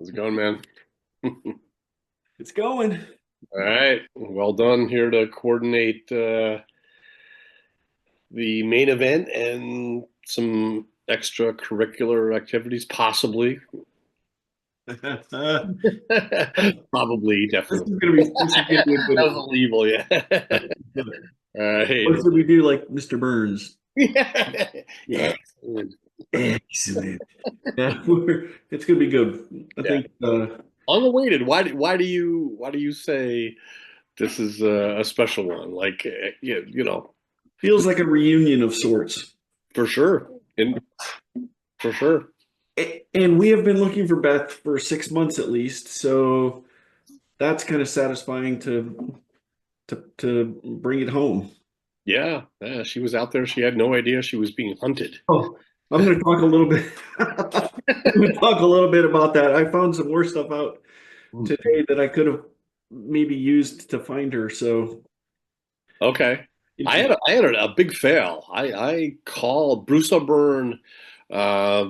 How's it going, man? It's going. All right. Well done here to coordinate the main event and some extracurricular activities, possibly. this Probably, definitely. is gonna be this is gonna be a good That was one. a evil, yeah. All right. Or should we do like Mr. Burns? Yeah, Excellent. excellent. Yeah, it's gonna be good. I Yeah. think Unawaited. Why do you say this is a special one? Like, feels like a reunion of sorts. for sure. And for sure. And we have been looking for Beth for 6 months at least, so that's kind of satisfying to bring it home. Yeah, yeah, she was out there. She had no idea she was being hunted. Oh, I'm going to talk a little bit. I'm going to talk a little bit about that. I found some more stuff out today that I could have maybe used to find her. So Okay. I had interesting. a big fail. I called Bruce O'Byrne,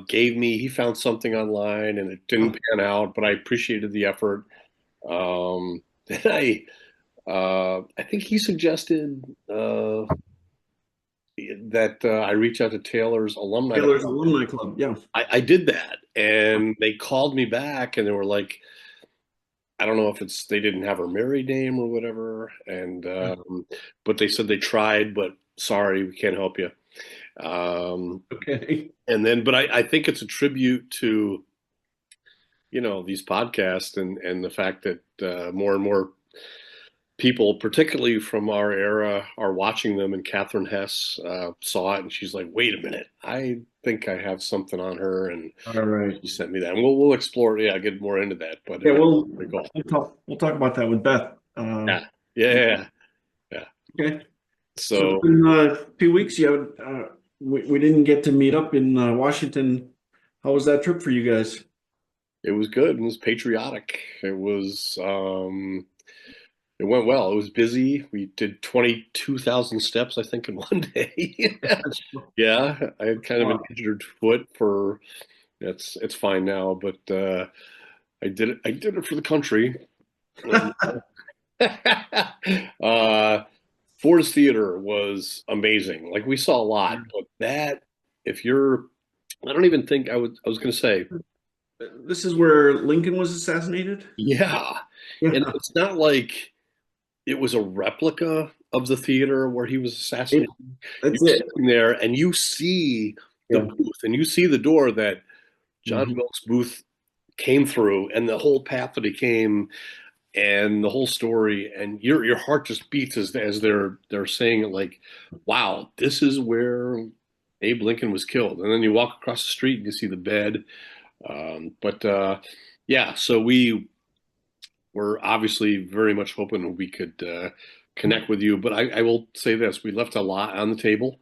gave me he found something online and it didn't pan out, but I appreciated the effort. Then I think he suggested that I reach out to Taylor's alumni. Taylor's Alumni Club. Yeah. I did that, and they called me back, and they were like, I don't know if it's they didn't have her married name or whatever, and but they said they tried, but sorry, we can't help you. Um, Okay. and then, but I think it's a tribute to these podcasts and the fact that more and more people, particularly from our era, are watching them. And Catherine Hess saw it, and she's like, "Wait a minute, I think I have something on her," and All right. she sent me that. And we'll explore it. Yeah, get more into that, but Yeah, pretty cool. we'll talk about that with Beth. Yeah, yeah, yeah, yeah. Yeah. Okay. So it's So been 2 weeks. We didn't get to meet up in Washington. How was that trip for you guys? it was good. It was patriotic. It went well. It was busy. We did 22,000 steps, I think, in one day. Yeah, I had kind of an Wow. injured foot for it's fine now, but I did it for the country. uh Ford's Theater was amazing. Like we saw a lot, but that if you're I don't even think I was gonna say, This is where Lincoln was assassinated? yeah. And Yeah, it's not like it was a replica of the theater where he was it, assassinated. You're that's it. sitting there and you see the Yeah. booth and you see the door that John Mhm. Wilkes Booth came through and the whole path that he came and the whole story and your heart just beats as they're saying it like, wow, this is where Abe Lincoln was killed. And then you walk across the street and you see the bed. But yeah, so we were obviously very much hoping we could connect with you. But I will say this: we left a lot on the table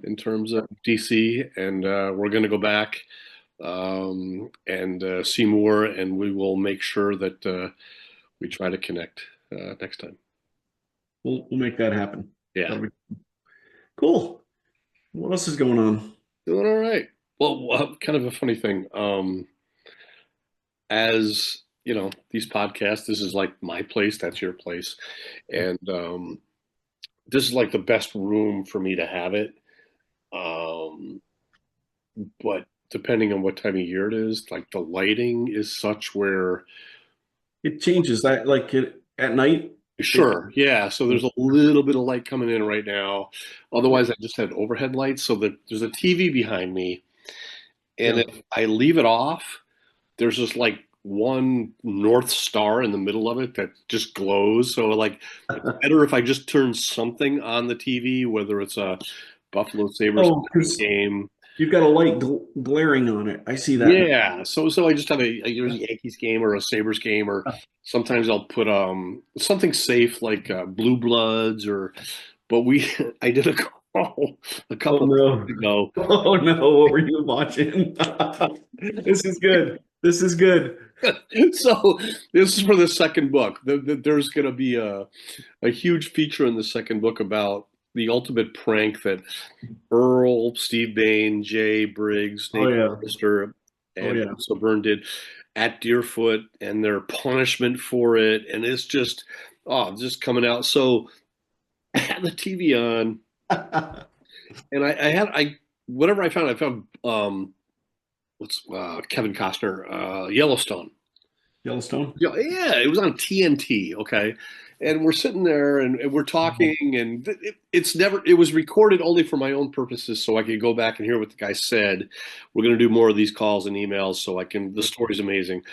in terms of DC, and we're going to go back and see more, and we will make sure that we try to connect next time. We'll make that happen. Yeah, That'll be cool. What else is going on? doing all right. Well, kind of a funny thing. As you know, these podcasts, this is like my place, that's your place, and this is like the best room for me to have it. Um, but depending on what time of year it is, like the lighting is such where, It changes. I like it at night. It, sure, yeah. So there's a little bit of light coming in right now. Otherwise, I just had overhead lights. So that there's a TV behind me, and yeah. if I leave it off, there's just like one North Star in the middle of it that just glows. So like, it's better if I just turn something on the TV, whether it's a Buffalo Sabres Oh, because game. you've got a light glaring on it. I see that. Yeah, so I just have there's a Yankees game or a Sabres game, or sometimes I'll put something safe like Blue Bloods or. But we I did a call a Oh couple no. weeks ago. Oh no, what were you watching? This is good. This is good. So this is for the second book. There's going to be a huge feature in the second book about the ultimate prank that Earl, Steve Bain, Jay Briggs, Oh Nate yeah. Forrester, Oh and yeah. so Byrne did at Deerfoot and their punishment for it, and it's just just coming out. So I had the TV on, and I whatever I found what's Kevin Costner, Yellowstone. Yellowstone. Yeah, it was on TNT. Okay, and we're sitting there and we're Oh, talking, and it was recorded only for my own purposes, so I could go back and hear what the guy said. We're gonna do more of these calls and emails, so I can. The story's amazing,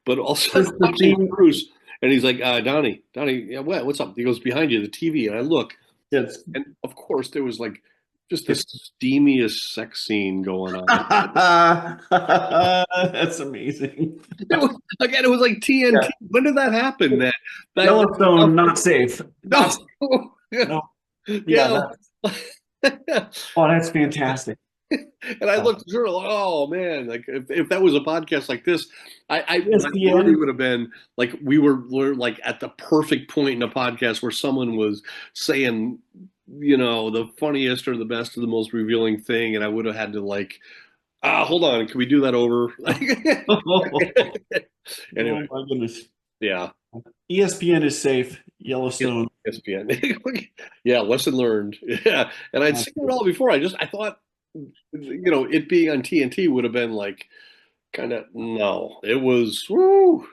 but also what's I'm the watching theme? Bruce, and he's like, Donnie, yeah, what's up? He goes behind you, the TV, and I look, Yes. and of course there was like just the steamiest sex scene going on. That's amazing. It was again, it was like TNT. Yeah. When did that happen? That Yellowstone, not safe. Not no, safe. yeah, No. Yeah, yeah. that, oh, that's fantastic. And I looked through it like, oh man, like if that was a podcast like this, my worry ESPN. would have been like we're like at the perfect point in a podcast where someone was saying, the funniest or the best or the most revealing thing, and I would have had to like, hold on, can we do that over? Oh Anyway, my goodness. yeah. ESPN is safe. Yellowstone. ESPN. Yeah, lesson learned. Yeah, and I'd seen it all before. I thought, it being on TNT would have been like kind of no. It was woo.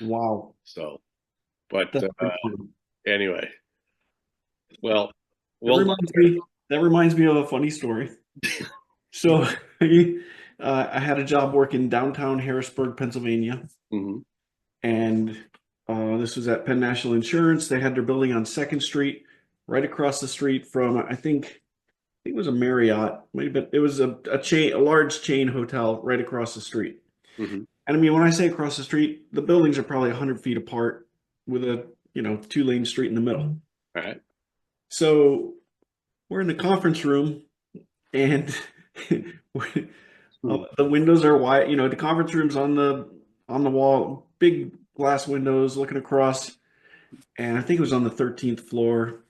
Wow. So, but That's pretty cool. anyway, well, That well done. reminds me, that reminds me of a funny story. So I had a job working downtown Harrisburg, Pennsylvania, Mhm. and this was at Penn National Insurance. They had their building on Second Street, right across the street from I think it was a Marriott, but it was a chain, a large chain hotel right across the street. Mhm. And I mean, when I say across the street, the buildings are probably 100 feet apart with a, 2-lane street in the middle. All right. So we're in the conference room and Hmm. the windows are wide, the conference room's on the wall, big glass windows looking across. And I think it was on the 13th floor,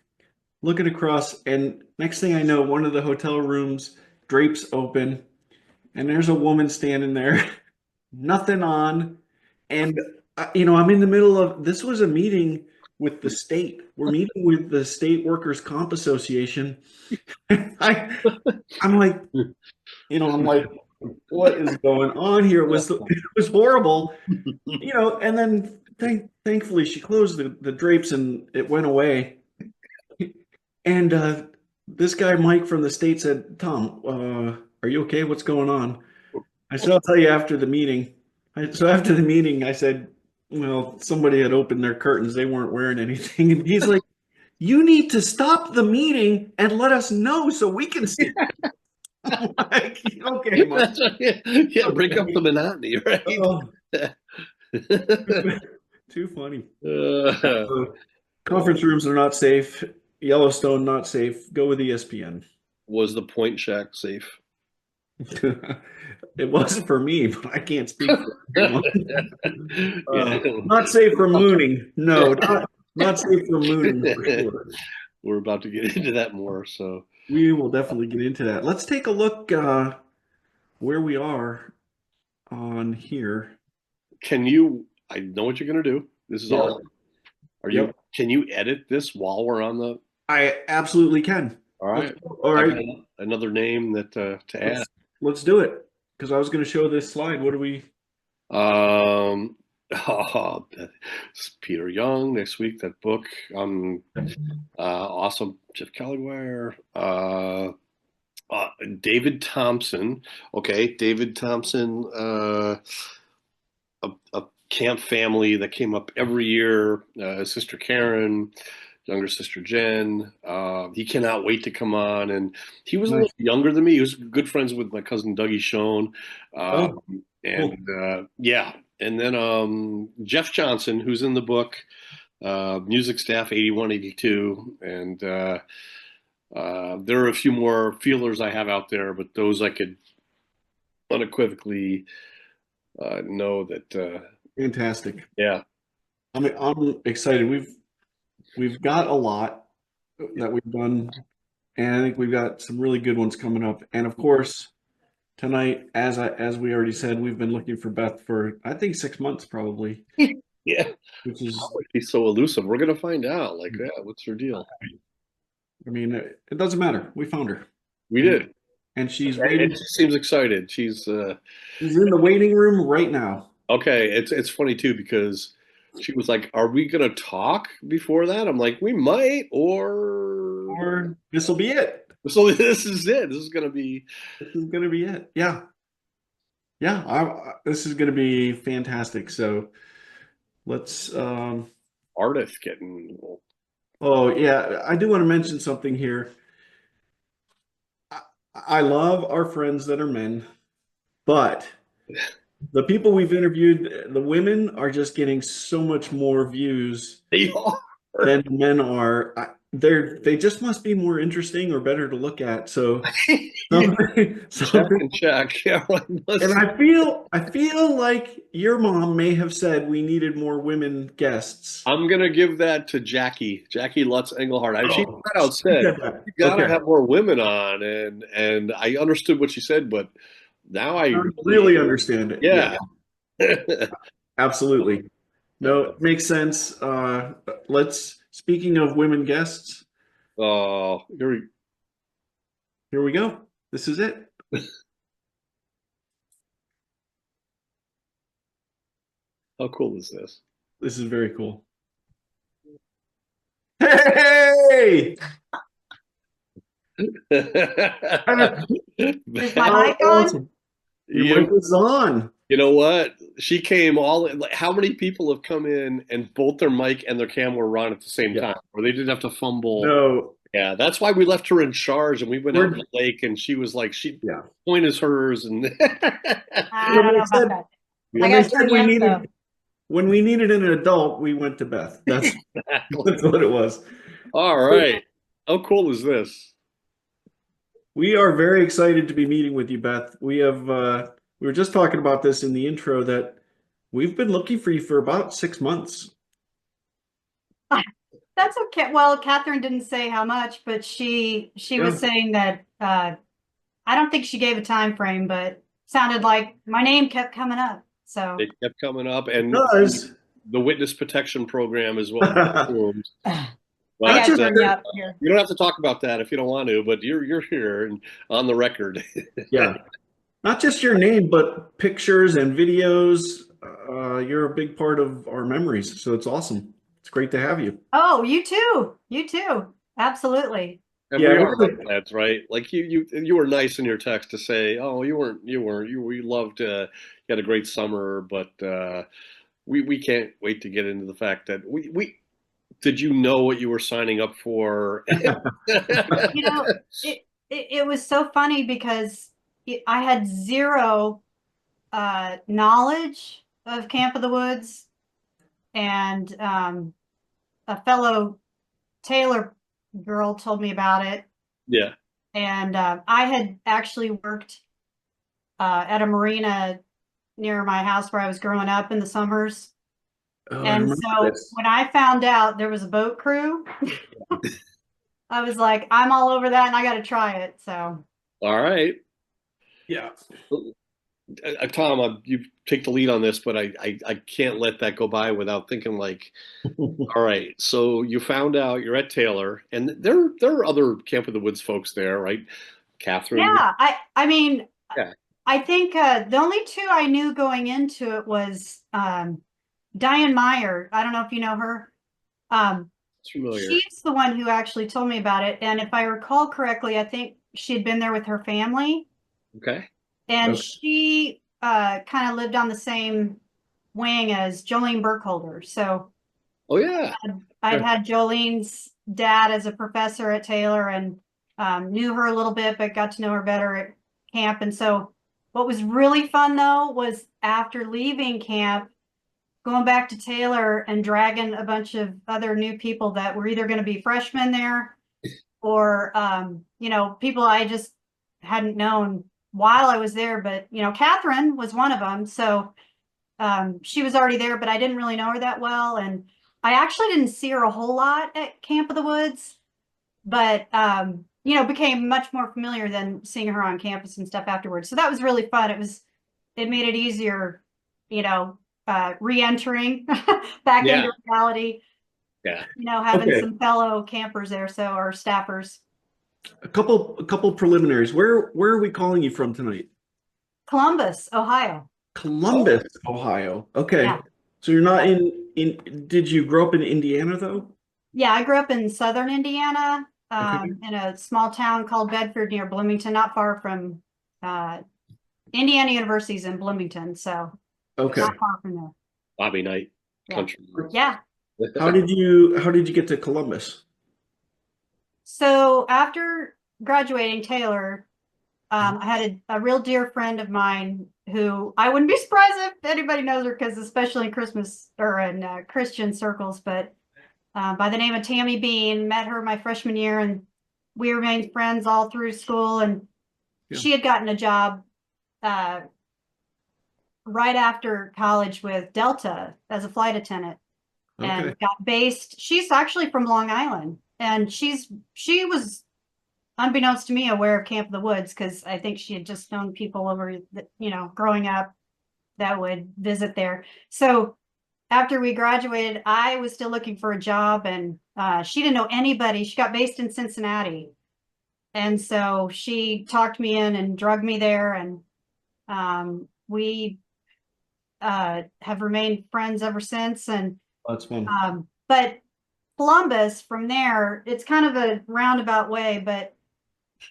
looking across. And next thing I know, one of the hotel rooms drapes open and there's a woman standing there, nothing on. And, I'm in the middle of this was a meeting with the state. We're meeting with the State Workers' Comp Association. I, I'm like, I'm like, what is going on here? It was horrible, and then thankfully she closed the drapes and it went away. And this guy Mike from the state said, "Tom, are you okay? What's going on?" I said, "I'll tell you after the meeting." So after the meeting, I said, "Well, somebody had opened their curtains. They weren't wearing anything." And he's like, "You need to stop the meeting and let us know so we can see." I'm like, okay, Mike. That's right. Yeah, yeah, break up the Okay. monotony, right? Oh, too funny. Uh, Conference rooms are not safe. Yellowstone not safe. Go with ESPN. was the Point Shack safe? It wasn't for me, but I can't speak for everyone. Yeah. Not safe for mooning. No, not safe for mooning for sure. We're about to get into that more. So, We will definitely get into that. Let's take a look where we are on here. I know what you're going to do. This is Yep. all. Yep. Can you edit this while we're on the, I absolutely can. all Let's right. All I right. got another name that, to add. Let's do it. Because I was going to show this slide. What do we? Um, it's Peter Young next week, that book. Awesome. Jeff Kellywire, David Thompson. Okay. David Thompson, a camp family that came up every year. His sister Karen, younger sister Jen. He cannot wait to come on. And he was a Nice. little younger than me. He was good friends with my cousin Dougie Schoen. Uh, Oh, and cool. yeah. And then Jeff Johnson, who's in the book, music staff 81, 82. And there are a few more feelers I have out there, but those I could unequivocally know that, Fantastic. yeah. I'm excited. We've got a lot that we've done, and I think we've got some really good ones coming up. And of course, tonight. As we already said, we've been looking for Beth for I think 6 months probably, Yeah. which How is would be so elusive? We're gonna find out. Like, yeah, what's her deal? I mean it doesn't matter. We found her, We and did. she's And waiting. she seems excited. She's in the waiting room right now. Okay. It's funny too because she was like, "Are we gonna talk before that?" I'm like, "We might," or Or this will be it. so this is it. This is gonna be This is gonna be it. Yeah, yeah. This is gonna be fantastic. So let's. Ardith getting. Oh yeah, I do want to mention something here. I, I love our friends that are men, but the people we've interviewed, the women are just getting so much more views They are. than the men are. They just must be more interesting or better to look at. So Yeah, something, check something, and check. Yeah, I and must. I feel like your mom may have said we needed more women guests. I'm gonna give that to Jackie Lutz Engelhardt. She Oh, flat she out said, said that. "You gotta Okay, have more women on," and I understood what she said, but now I I really, really understand it. Yeah, yeah. absolutely. No, it makes sense. Speaking of women guests, Oh, here we go. This is it. how cool is this? This is very cool. Hey! Is my Beth, Oh, mic on? awesome. Your mic you is on. you know what? She came all in. Like, how many people have come in and both their mic and their camera were on at the same Yeah. time, where they didn't have to fumble? No, Yeah, that's why we left her in charge, and we went out in we're the lake, and she was like, "She yeah. point is hers," and I When don't they know about said that. I when they got to said turn you we up though. needed when we needed an adult, we went to Beth. That's exactly. that's what it was. All right. How cool is this? We are very excited to be meeting with you, Beth. We were just talking about this in the intro that we've been looking for you for about 6 months. That's okay. Well, Catherine didn't say how much, but she was Yeah. saying that I don't think she gave a time frame, but sounded like my name kept coming up. So It kept coming up, It and does. the witness protection program is what we Not assumed. I got But to just turn you up here. you don't have to talk about that if you don't want to. But you're here and on the record. yeah, not just your name, but pictures and videos. You're a big part of our memories, so it's awesome. It's great to have you. Oh, you too. You too. Absolutely. And Yeah, we are we're gonna redheads, right? Like you were nice in your text to say, "Oh, you loved you had a great summer," but we can't wait to get into the fact that we did you know what you were signing up for? You know, it was so funny because I had zero knowledge of Camp of the Woods, and a fellow Taylor girl told me about it. Yeah. And I had actually worked at a marina near my house where I was growing up in the summers. Oh, I And remember so this. when I found out there was a boat crew, I was like, I'm all over that and I got to try it. So, All right. Yeah. Tom, you take the lead on this, but I can't let that go by without thinking like, all right, so you found out you're at Taylor, and there are other Camp of the Woods folks there, right? Catherine, yeah, I mean, yeah, I think the only two I knew going into it was Diane Meyer. I don't know if you know her. Um, it's familiar. she's the one who actually told me about it. And if I recall correctly, I think she'd been there with her family, Okay. and Okay. she kind of lived on the same wing as Jolene Burkholder. So Oh yeah. I'd Okay. had Jolene's dad as a professor at Taylor, and knew her a little bit, but got to know her better at camp. And so what was really fun though was after leaving camp, going back to Taylor and dragging a bunch of other new people that were either going to be freshmen there or people I just hadn't known while I was there. But Catherine was one of them. So she was already there, but I didn't really know her that well. And I actually didn't see her a whole lot at Camp of the Woods. But became much more familiar than seeing her on campus and stuff afterwards. So that was really fun. It made it easier, re-entering back Yeah. into reality, Yeah. having Okay. some fellow campers there, or staffers. A couple preliminaries. Where are we calling you from tonight? Columbus, Ohio. Columbus, Ohio. Okay. Yeah. So you're not did you grow up in Indiana though? Yeah, I grew up in southern Indiana, Okay. in a small town called Bedford near Bloomington, not far from Indiana University's in Bloomington, so Okay. not far from there. Bobby Knight Yeah. country. Yeah. How did you get to Columbus? So after graduating Taylor, I had a real dear friend of mine who I wouldn't be surprised if anybody knows her, because especially in Christmas or in Christian circles, but by the name of Tammy Bean, met her my freshman year, and we remained friends all through school. And Yeah. she had gotten a job right after college with Delta as a flight attendant, and Okay. got based. She's actually from Long Island, and she was, unbeknownst to me, aware of Camp of the Woods, because I think she had just known people over, growing up that would visit there. So after we graduated, I was still looking for a job, and she didn't know anybody. She got based in Cincinnati. And so she talked me in and drugged me there. And we have remained friends ever since. And That's fun. but Columbus, from there, it's kind of a roundabout way, but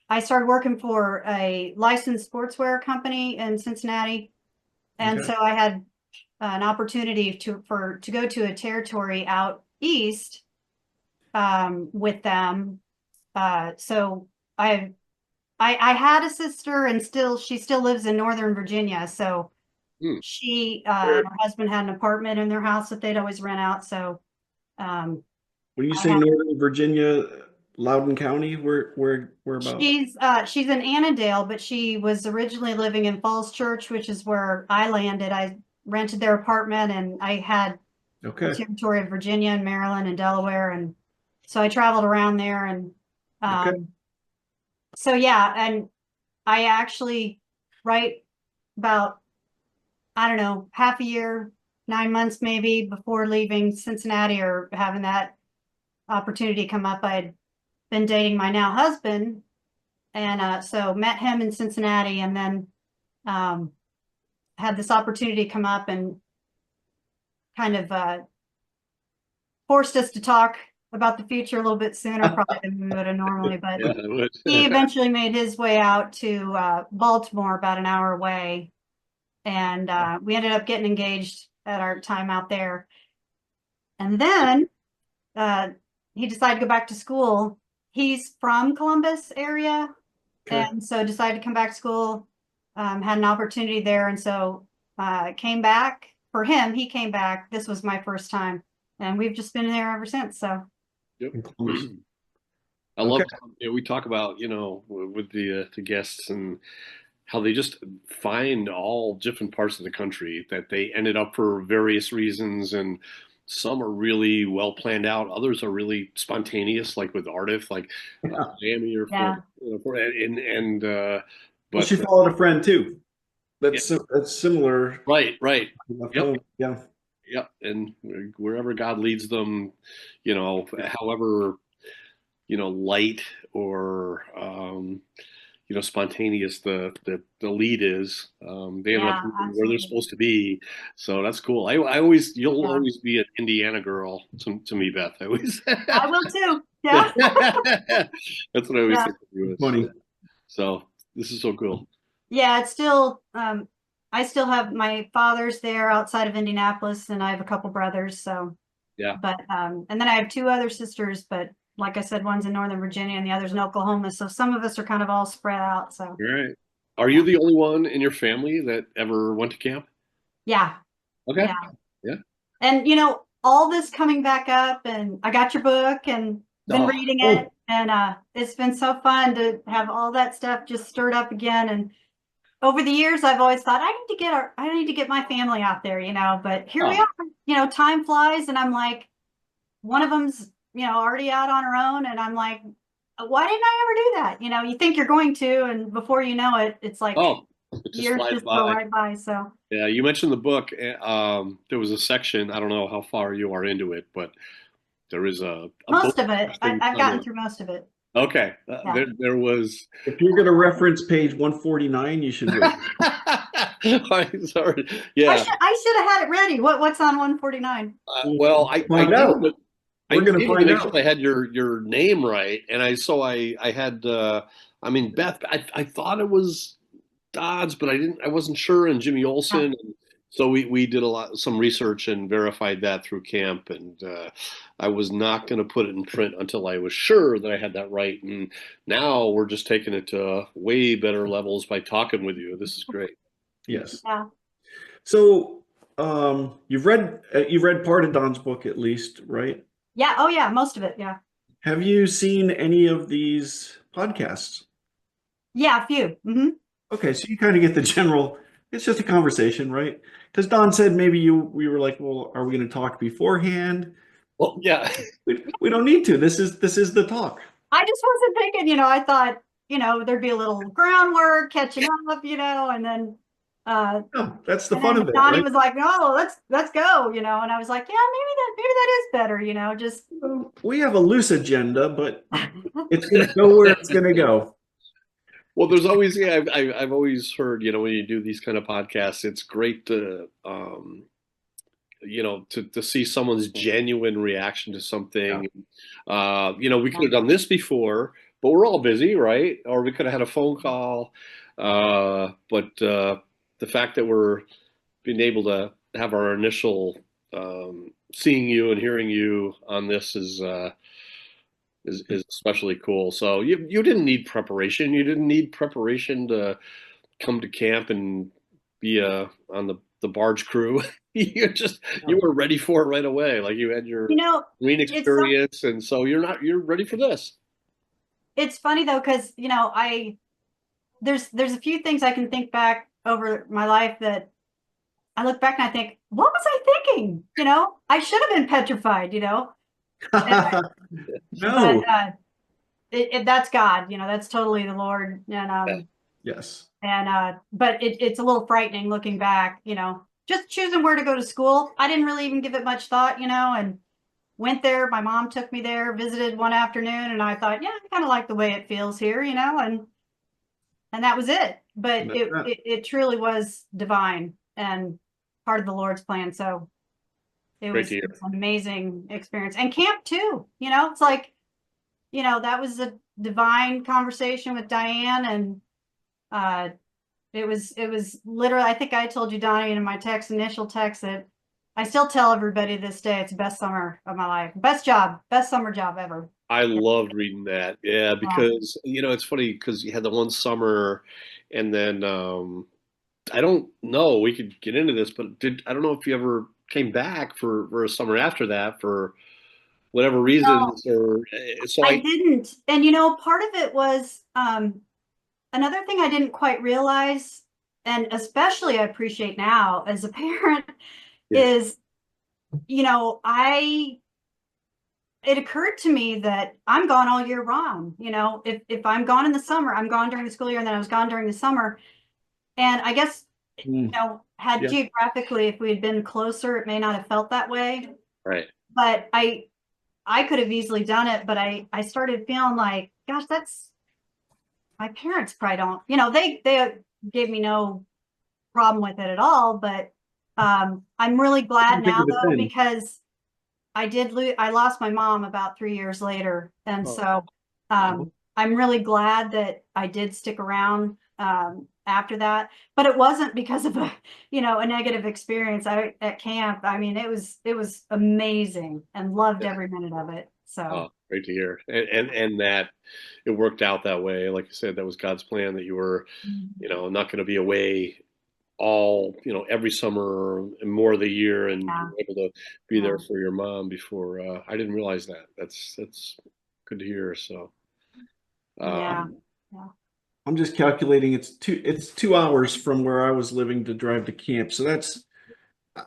I started working for a licensed sportswear company in Cincinnati. And Okay. so I had an opportunity to go to a territory out east with them. So I had a sister, and she still lives in Northern Virginia. So Hmm. she and her husband had an apartment in their house that they'd always rent out. So When you I say had, Northern Virginia, Loudoun County, where about? she's in Annandale, but she was originally living in Falls Church, which is where I landed. I rented their apartment, and I had the Okay. territory of Virginia and Maryland and Delaware, and so I traveled around there. And Okay. so yeah, and I actually, right about, I don't know, half a year, 9 months maybe before leaving Cincinnati or having that opportunity come up, I'd been dating my now husband, and so met him in Cincinnati, and then had this opportunity come up and kind of forced us to talk about the future a little bit sooner probably than we would have normally. But Yeah, it would. he eventually made his way out to Baltimore, about an hour away, and we ended up getting engaged at our time out there. And then he decided to go back to school. He's from Columbus area, Okay. and so decided to come back to school. Had an opportunity there, and so came back. For him, he came back. This was my first time, and we've just been there ever since. So Yep. In Columbus. I love, Okay. we talk about, with the guests, and how they just find all different parts of the country that they ended up for various reasons. And some are really well planned out. Others are really spontaneous, like with Ardif, like Yeah. Miami or yeah, Well, but she followed a friend too. yeah, That's similar. right. Left Yep. home. Yeah. Yep. And wherever God leads them, however, light or, spontaneous the lead is, they ended up yeah, where they're absolutely. supposed to be. So that's cool. You'll Yeah, always be an Indiana girl to me, Beth. I always. I will too. Yeah, That's what I always yeah, think of you as. Funny. So this is so cool. yeah. It's still. I still have my father's there outside of Indianapolis, and I have a couple brothers. So, Yeah. but and then I have two other sisters, but like I said, one's in Northern Virginia and the other's in Oklahoma. So some of us are kind of all spread out. So All right. Are you yeah, the only one in your family that ever went to camp? yeah, Okay. yeah. Yeah. And all this coming back up, and I got your book and been Oh, reading it, Oh, and it's been so fun to have all that stuff just stirred up again. And over the years, I've always thought I need to get my family out there, but here we oh, are. Time flies, and I'm like, one of them's, already out on her own, and I'm like, why didn't I ever do that? You think you're going to, and before you know it, it's like Oh, it just years flies just go by. right by. So Yeah, you mentioned the book. There was a section. I don't know how far you are into it, but there is a book most of it, section I've kind gotten of. through most of it. Okay, Yeah. there was. If you're going to reference page 149, you should wait. I'm sorry. I Yeah. should have had it ready. What's on 149? Well, I Find knew out. that I We're going to needed to find make sure out. I had your name right, and I had I mean Beth. I thought it was Dodds, but I wasn't sure, and Jimmy Yeah. Olsen. And so we did some research and verified that through camp, and I was not going to put it in print until I was sure that I had that right. And now we're just taking it to way better levels by talking with you. This is great. Yes. Yeah. So, you've read part of Don's book at least, right? Yeah. Oh yeah. Most of it. Yeah. Have you seen any of these podcasts? Yeah. A few. Hmm. Okay, so you kind of get the general, it's just a conversation, right? Because Don said maybe we were like, well, are we going to talk beforehand? Well, yeah. We don't need to. This is the talk. I just wasn't thinking, I thought, there'd be a little groundwork catching up, and then No, that's the fun of it, Donnie right? was like, no, let's go, and I was like, yeah, maybe that is better, just We have a loose agenda, but it's going to go where it's going to go. Well, there's always, yeah, I've always heard, when you do these kind of podcasts, it's great to, to see someone's genuine reaction to Yeah. something. We could have done this before, but we're all busy, right? Or we could have had a phone call. But the fact that we're being able to have our initial seeing you and hearing you on this is especially cool. So you didn't need preparation. You didn't need preparation to come to camp and be on the barge crew. You were ready for it right away. Like you had your green it's experience, and so you're ready for this. it's funny though, because there's a few things I can think back over my life that I look back and I think, what was I thinking? I should have been petrified, but No. that's God, that's totally the Lord. And Yes. but it's a little frightening looking back, just choosing where to go to school. I didn't really even give it much thought, and went there. My mom took me there, visited one afternoon, and I thought, yeah, I kind of like the way it feels here, and that was it. But it truly was divine and part of the Lord's plan. So it Great was to hear. an amazing experience. And camp too, it's like, that was a divine conversation with Diane, and it was literally, I think I told you, Donnie, in my initial text, that I still tell everybody this day, it's the best summer of my life. Best summer job ever. I loved reading that. Yeah, because it's funny because you had the one summer, and then I don't know. We could get into this, but I don't know if you ever came back for a summer after that for whatever No, reasons, or so I didn't. And part of it was another thing I didn't quite realize, and especially I appreciate now as a parent, is, it occurred to me that I'm gone all year round. If I'm gone in the summer, I'm gone during the school year, and then I was gone during the summer. And I guess, had geographically, if we had been closer, it may not have felt that way. Right. But I could have easily done it, but I started feeling like, gosh, that's, my parents probably don't, they gave me no problem with it at all. But I'm really glad now though, because I lost my mom about 3 years later. And so I'm really glad that I did stick around after that. But it wasn't because of a negative experience at camp. I mean, it was amazing, and loved every minute of it. So great to hear. And that it worked out that way. Like you said, that was God's plan, that you were, not going to be away all, every summer and more of the year, and you were able to be there for your mom before. I didn't realize that. That's good to hear. So yeah. I'm just calculating it's 2 hours from where I was living to drive to camp. So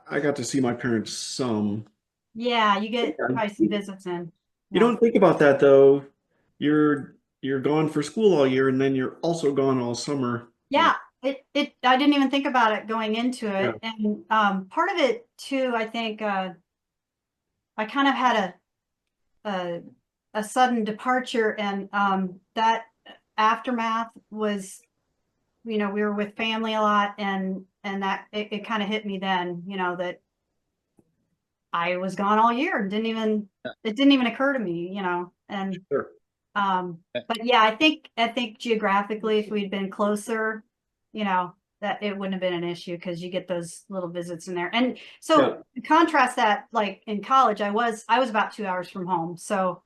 I got to see my parents some. Yeah, you get probably some visits in. You don't think about that though. You're you're gone for school all year, and then you're also gone all summer. Yeah, I didn't even think about it going into Yeah. it. And part of it too, I think I kind of had a a sudden departure, and that aftermath was, we were with family a lot, and that it kind of hit me then, that I was gone all year and it didn't even occur to me, and Sure. but yeah, I think geographically, if we'd been closer, that it wouldn't have been an issue, because you get those little visits in there. And so contrast that, like in college, I was about 2 hours from home, so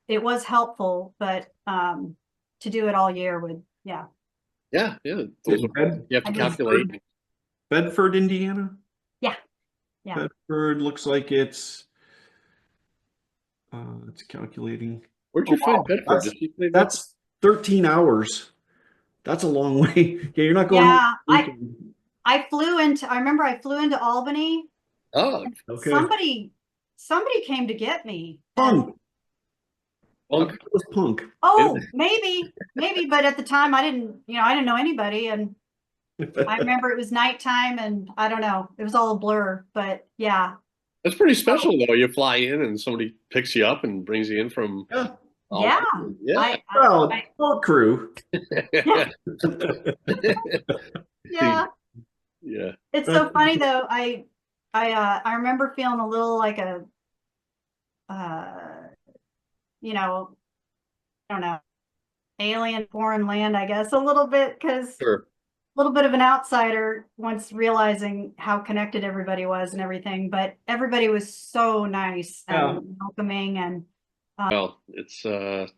it was helpful, but to do it all year would, yeah. Yeah, yeah. Those are, you have to calculate. Bedford, Indiana. Yeah. Yeah. Bedford looks like it's calculating. Where'd you find Bedford? That's, Did you say that's 13 hours. That's a long way. Yeah, you're not going Yeah, home. I remember I flew into Albany. Oh, Okay. Somebody came to get me. Punk. Punk. It was Punk. Oh, maybe, but at the time I didn't know anybody, and I remember it was nighttime, and I don't know, it was all a blur, but yeah. That's pretty special though. You fly in and somebody picks you up and brings you in from. Yeah. Yeah. Yeah. Well, boat crew. Yeah. Yeah. Yeah. It's so funny though. I remember feeling a little like a I don't know, alien, foreign land, I guess, a little bit, because Sure. a little bit of an outsider once realizing how connected everybody was and everything. But everybody was so nice and welcoming, and well, it's the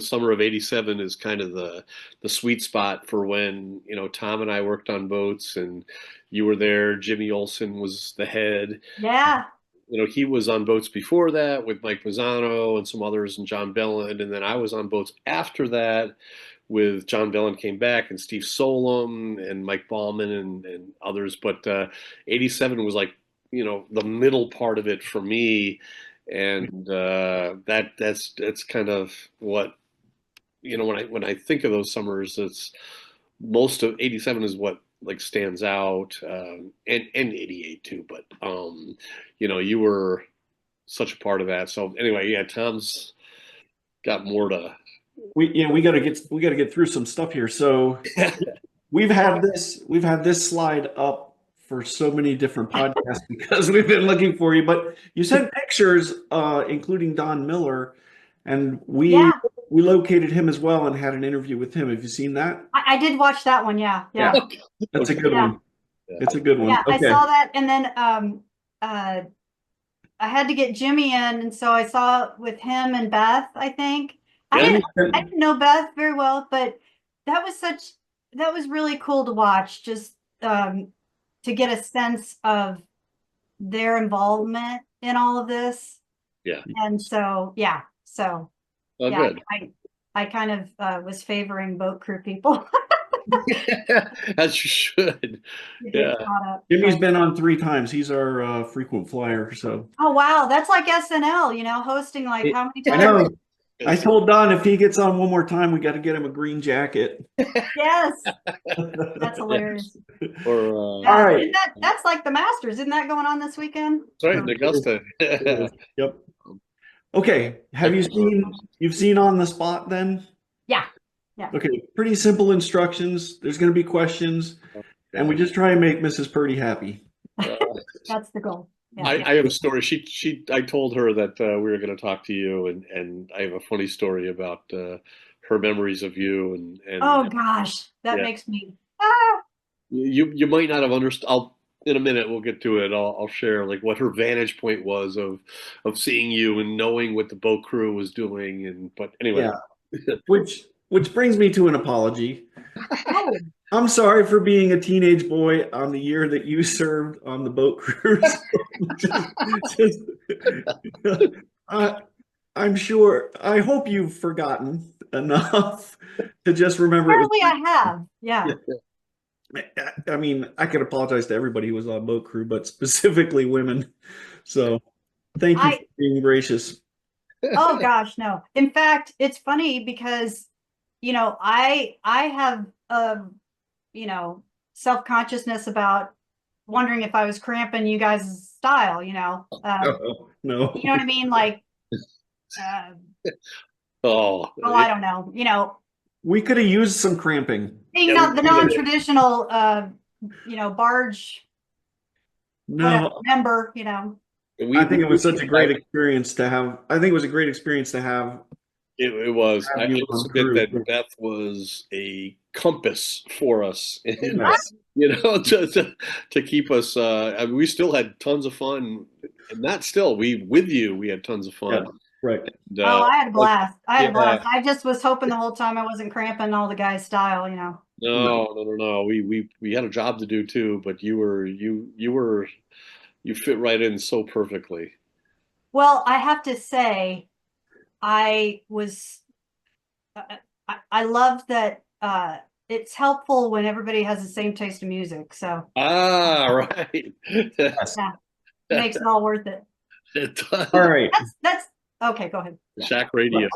summer of '87 is kind of the sweet spot for when Tom and I worked on boats, and you were there. Jimmy Olsen was the head. yeah. He was on boats before that with Mike Mazzano and some others, and John Belland, and then I was on boats after that with John Belland came back, and Steve Solom and Mike Ballman and others. But '87 was like the middle part of it for me, and that's kind of what when I think of those summers, it's most of '87 is what like stands out, and '88 too. But you were such a part of that. So anyway, yeah, Tom's got more to. We got to get through some stuff here. So we've had this slide up for so many different podcasts because we've been looking for you. But you sent pictures, including Don Miller, and we located him as well and had an interview with him. Have you seen that? I did watch that one. Yeah. That's a good one. It's a good one. Yeah, okay. I saw that, and then I had to get Jimmy in, and so I saw it with him and Beth, I think. I didn't know Beth very well, but that was really cool to watch, just to get a sense of their involvement in all of this. Yeah. And so, Good. I kind of was favoring boat crew people. As you should. Yeah. Jimmy's been on 3 times. He's our frequent flyer. So. Oh wow, that's like SNL, hosting like how many times? I know. I told Don if he gets on one more time, we got to get him a green jacket. Yes, that's hilarious. All right, that's like the Masters. Isn't that going on this weekend? That's right, in Augusta. Yep. Okay. Have you've seen On the Spot then? Yeah. Okay. Pretty simple instructions. There's going to be questions, and we just try and make Mrs. Purdy happy. That's the goal. Yeah. I have a story. I told her that we were going to talk to you, and I have a funny story about her memories of you. And oh gosh, that makes me. You might not have understood. In a minute we'll get to it. I'll share like what her vantage point was of seeing you and knowing what the boat crew was doing. But anyway, which brings me to an apology. Oh. I'm sorry for being a teenage boy on the year that you served on the boat cruise. I'm sure. I hope you've forgotten enough to just remember. Apparently, I have. Yeah. I mean, I could apologize to everybody who was on boat crew, but specifically women. So, thank you for being gracious. Oh gosh, no. In fact, it's funny because I have self-consciousness about wondering if I was cramping you guys' style, No. you know what I mean? Like, uh, Oh, I don't know, We could have used some cramping. being yeah, not the we did. non-traditional, barge, whatever No, member, I think it was such a great it, experience to have. I think it was a great experience to it was. I have you will on submit crew. that Beth was a compass for us, and Yes. to keep us. I mean, we still had tons of fun, and not still. We had tons of Yeah. fun. Right. And, Oh, I had a like, blast. I had a blast. yeah, I just was hoping the whole time I wasn't cramping all the guys' style, No. no. We had a job to do too, but you fit right in so perfectly. Well, I have to say, I was I love that it's helpful when everybody has the same taste of music. So Ah, right. Yes. yeah, makes it all worth it. It does. All right. That's okay, go ahead. Yeah. Shack Radio.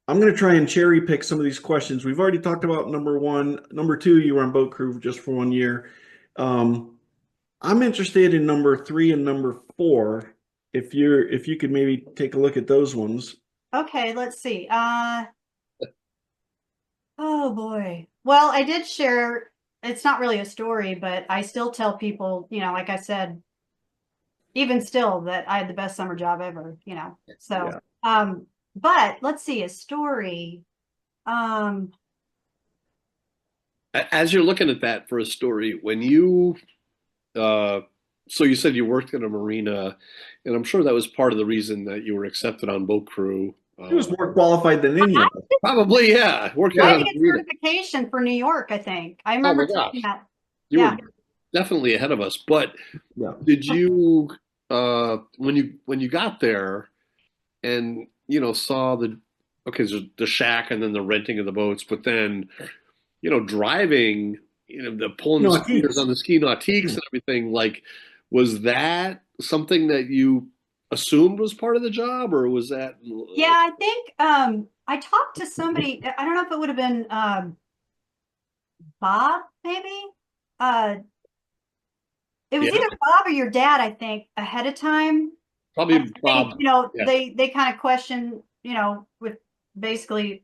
I'm gonna try and cherry pick some of these questions. We've already talked about number one. Number two, you were on boat crew just for 1 year. I'm interested in number three and number four. If you could maybe take a look at those ones. Okay, let's see. Oh boy. Well, I did share, it's not really a story, but I still tell people, like I said, even still that I had the best summer job ever, So, Yeah. but let's see, a story. Um, As you're looking at that for a story, when you uh so you said you worked in a marina, and I'm sure that was part of the reason that you were accepted on boat crew. He was more qualified than any of us. Probably, yeah, working I on had a to get marina. certification for New York, I think. I Oh my remember taking gosh, that. you Yeah. were definitely ahead of us. But Yeah. did you when you got there and saw the okay, so the shack and then the renting of the boats, but then driving, the pulling the No, skiers on the ski nautiques and everything, like, was that something that you assumed was part of the job, or was that Yeah, I think I talked to somebody, I don't know if it would have been Bob, maybe. Uh it was yeah, either Bob or your dad, I think, ahead of time. I probably think, Bob. Yeah, they kind of questioned, with basically,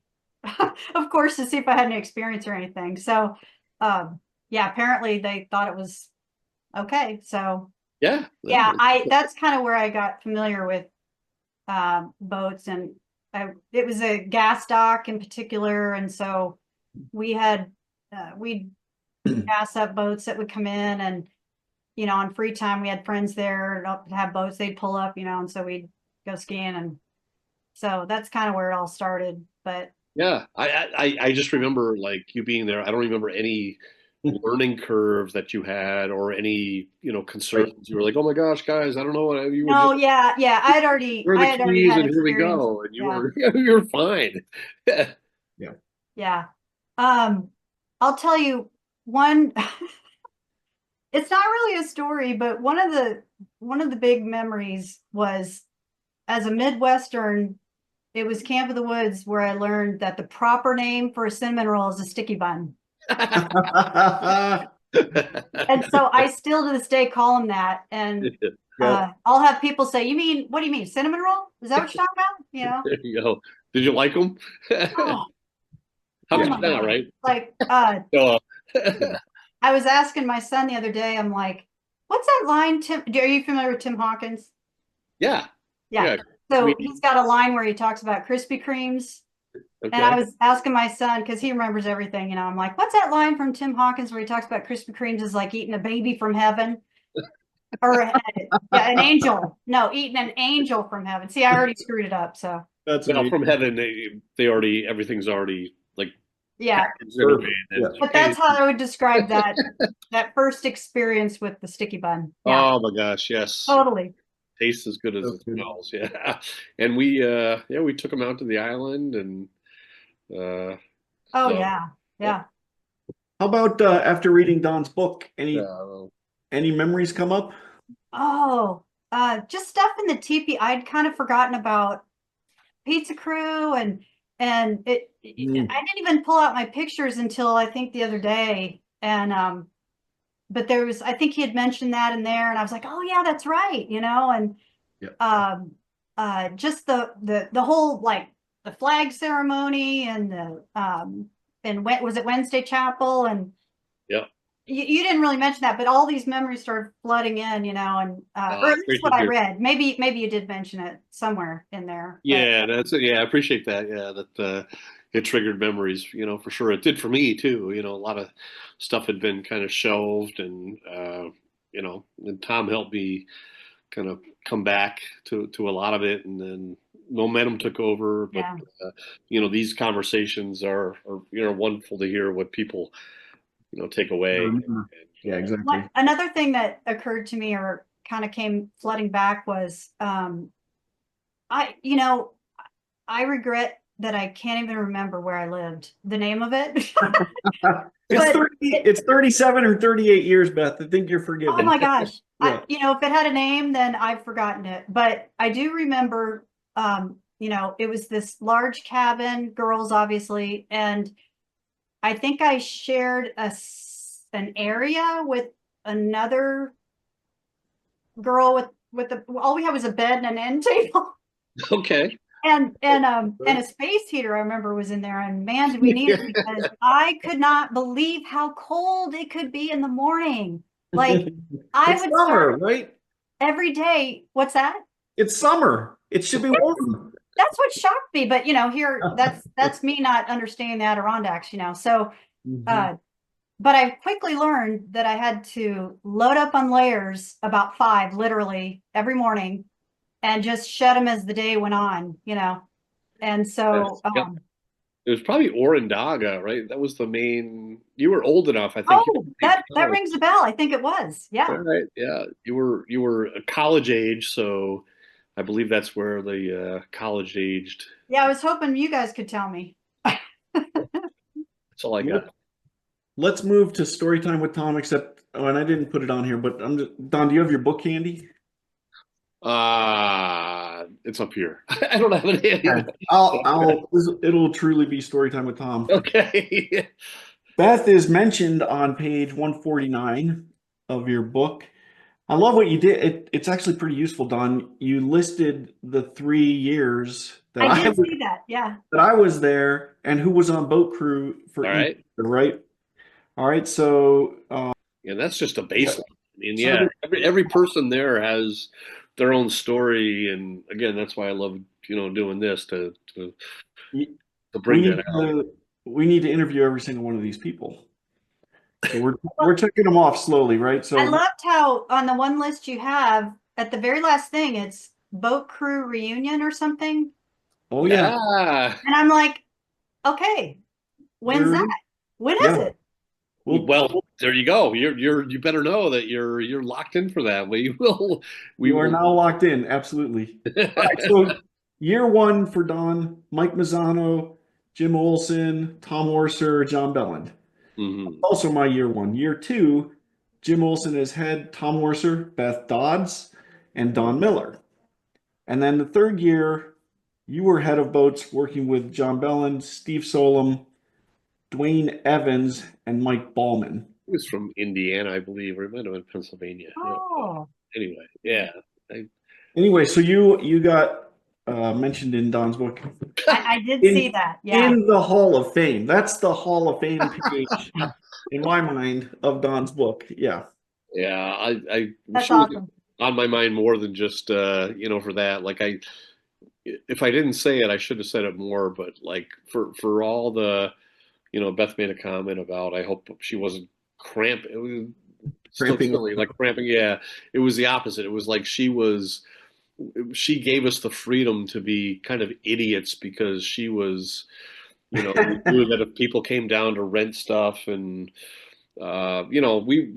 of course, to see if I had any experience or anything. So, yeah, apparently they thought it was okay. So, yeah, yeah, no, that's kind of where I got familiar with boats, and it was a gas dock in particular, and so we had we'd gas up boats that would come in, and on free time, we had friends there to have boats. They'd pull up, and so we'd go skiing. And so that's kind of where it all started. But yeah. I just remember like you being there. I don't remember any learning curve that you had or any Right. concerns. You were like, oh my gosh, guys, I don't know what you were no, just. yeah, yeah. Here are I the had already keys, had and here we experience. go. And you Yeah, were you were fine. Yeah. yeah. Um, I'll tell you one. It's not really a story, but one of the big memories was as a Midwestern. It was Camp of the Woods where I learned that the proper name for a cinnamon roll is a sticky bun. And so I still to this day call them that. And Yeah. I'll have people say, what do you mean, cinnamon roll? Is that what you're talking about? There you go. Did you like them? Oh, How oh could Yeah. you my not, God. right? Like, Uh, Yeah. I was asking my son the other day, I'm like, what's that line, Tim? Are you familiar with Tim Hawkins? yeah, Yeah. yeah. So he's Comedian. got a line where he talks about Krispy Kremes. And I Okay. was asking my son, because he remembers everything, I'm like, what's that line from Tim Hawkins where he talks about Krispy Kremes is like eating a baby from heaven? Or yeah, an angel. No, eating an angel from heaven. See, I already screwed it up. So That's Well, amazing. from heaven, they already everything's already like yeah, packaged in a way Yeah. that but that's how I would describe that first experience with the sticky bun. Yeah, oh my gosh, yes, totally. tastes as good as So it good. smells. Yeah, and we took them out to the island, and uh, Oh so yeah, yeah, yeah. How about after reading Don's book, uh, any memories come up? Oh, just stuff in the teepee. I'd kind of forgotten about Pizza Crew, and and I didn't even pull out my pictures until I think the other day. And but there was, I think he had mentioned that in there, and I was like, oh yeah, that's right, and just the whole, like, the flag ceremony and the and was it Wednesday Chapel, and Yeah. you didn't really mention that, but all these memories started flooding in, and or at least what I read. Maybe you did mention it somewhere in there. Yeah, I appreciate that. Yeah, that it triggered memories, for sure. It did for me too. A lot of stuff had been kind of shelved, and and Tom helped me kind of come back to a lot of it, and then momentum took over. But Yeah. these conversations are wonderful to hear what people take away. Yeah, exactly. Another thing that occurred to me, or kind of came flooding back, was I regret that I can't even remember where I lived, the name of it. It's 37 or 38 years, Beth. I think you're forgiven. Oh my gosh. Yeah. If it had a name, then I've forgotten it. But I do remember, it was this large cabin, girls obviously, and I think I shared an area with another girl with all we had was a bed and an end table. Okay. And a space heater, I remember, was in there, and man, did we need it, because I could not believe how cold it could be in the morning. Like, I It's would summer, start right? every day. What's that? It's summer. It should be warm. That's what shocked me. But here, that's me not understanding the Adirondacks. So but I quickly learned that I had to load up on layers, about 5 literally every morning, and just shed them as the day went on, and so Yep. It was probably Orindaga, right? That was the main. You were old enough, I think. oh, that rings a bell. I think it was. Yeah. All right. Yeah, you were a college age, so I believe that's where the college aged. Yeah, I was hoping you guys could tell me. That's all I got. Let's move to story time with Tom, except, and I didn't put it on here, but Don, do you have your book handy? It's up here. I don't have it handy. It'll truly be story time with Tom. Okay. Beth is mentioned on page 149 of your book. I love what you did. It's actually pretty useful, Don. You listed the 3 years that I did see that. Yeah. that I was there and who was on boat crew for All right. each, right? All right. So, Yeah, that's just a baseline. I mean, So yeah, every person there has their own story, and again, that's why I love doing this to bring that out. we need to interview every single one of these people. So we're taking them off slowly, right? So I loved how on the one list you have, at the very last thing, it's boat crew reunion or something. Oh yeah. And I'm like, okay, when's that? When is it? Well, there you go. You better know that you're locked in for that. We will. We are now locked in. Absolutely. All right, so year 1 for Don: Mike Mazzano, Jim Olson, Tom Orser, John Belland. Mm-hmm. Also my year 1. Year 2, Jim Olson as head, Tom Orser, Beth Dodds, and Don Miller. And then the 3rd year, you were head of boats working with John Belland, Steve Solom, Dwayne Evans, and Mike Ballman. He was from Indiana, I believe, or it might have been Pennsylvania. Oh. Yeah. Anyway, yeah. Anyway, so you got mentioned in Don's book. I did see that. Yeah. In the Hall of Fame. That's the Hall of Fame page in my mind of Don's book. Yeah. Yeah, That's awesome. On my mind more than just for that. Like if I didn't say it, I should have said it more. But like for all the, Beth made a comment about, I hope she wasn't cramping. It was Cramping. silly, like cramping. Yeah, it was the opposite. It was like she gave us the freedom to be kind of idiots, because she was, we knew that if people came down to rent stuff, and we'll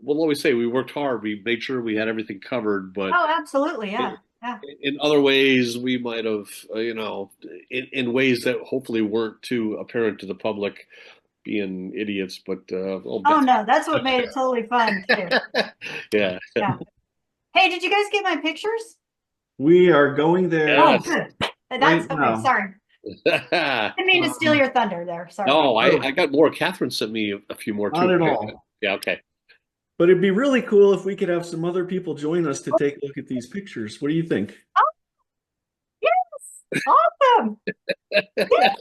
always say we worked hard. We made sure we had everything covered. But oh, absolutely, yeah. Yeah. In other ways, we might have, in ways that hopefully weren't too apparent to the public, being idiots. But oh no, that's what made it totally fun too. Yeah. Hey, did you guys get my pictures? We are going there. Oh, good. That's okay. Sorry. I didn't mean to steal your thunder there. Sorry. No, Oh, I got more. Catherine sent me a few more not too. at all. Yeah, okay. But it'd be really cool if we could have some other people join us to take a look at these pictures. What do you think? Oh, yes. Awesome. Yeah.